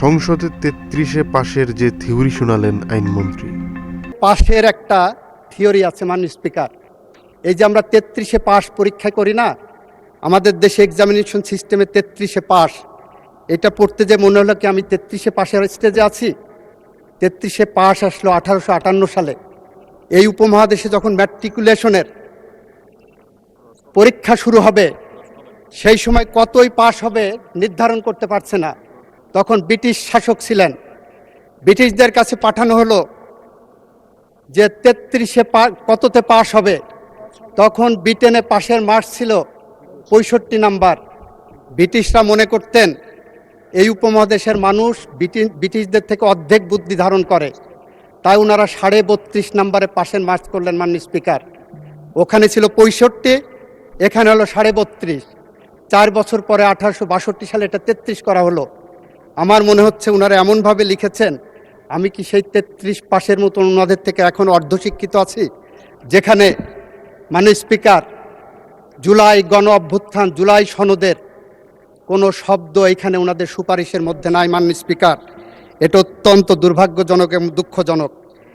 সংসদে ৩৩-এ পাশের যে থিওরি শোনালেন আইনমন্ত্রী। পাশের একটা থিওরি আছে মাননীয় স্পিকার। এই যে আমরা ৩৩-এ পাশ পরীক্ষা করি না, আমাদের দেশে এক্সামিনেশন সিস্টেমে ৩৩-এ পাশ, এটা পড়তে যে মনে হলো কি আমি ৩৩-এ পাশের স্টেজে আছি। ৩৩-এ পাশ আসলো 1858 সালে। এই উপমহাদেশে যখন ম্যাট্রিকুলেশনের পরীক্ষা শুরু হবে, সেই সময় কতই পাশ হবে নির্ধারণ করতে পারছে না। তখন ব্রিটিশ শাসক ছিলেন, ব্রিটিশদের কাছে পাঠানো হলো যে ৩৩-এ কততে পাশ হবে। তখন ব্রিটেনে পাশের মার্কস ছিল ৬৫ নাম্বার। ব্রিটিশরা মনে করতেন এই উপমহাদেশের মানুষ ব্রিটিশদের থেকে অর্ধেক বুদ্ধি ধারণ করে, তাই ওনারা ৩২.৫ নাম্বারে পাশের মার্কস করলেন মাননীয় স্পিকার। ওখানে ছিল ৬৫, এখানে হলো ৩২.৫। ৪ বছর পরে 1862 সালে এটা ৩৩ করা হলো। আমার মনে হচ্ছে ওনারা এমনভাবে লিখেছেন, আমি কি সেই ৩৩ পাশের মতন ওনাদের থেকে এখন অর্ধশিক্ষিত আছি? যেখানে মাননীয় স্পিকার জুলাই গণ অভ্যুত্থান, জুলাই সনদের কোনো শব্দ এখানে ওনাদের সুপারিশের মধ্যে নাই মাননীয় স্পিকার। এটা অত্যন্ত দুর্ভাগ্যজনক এবং দুঃখজনক।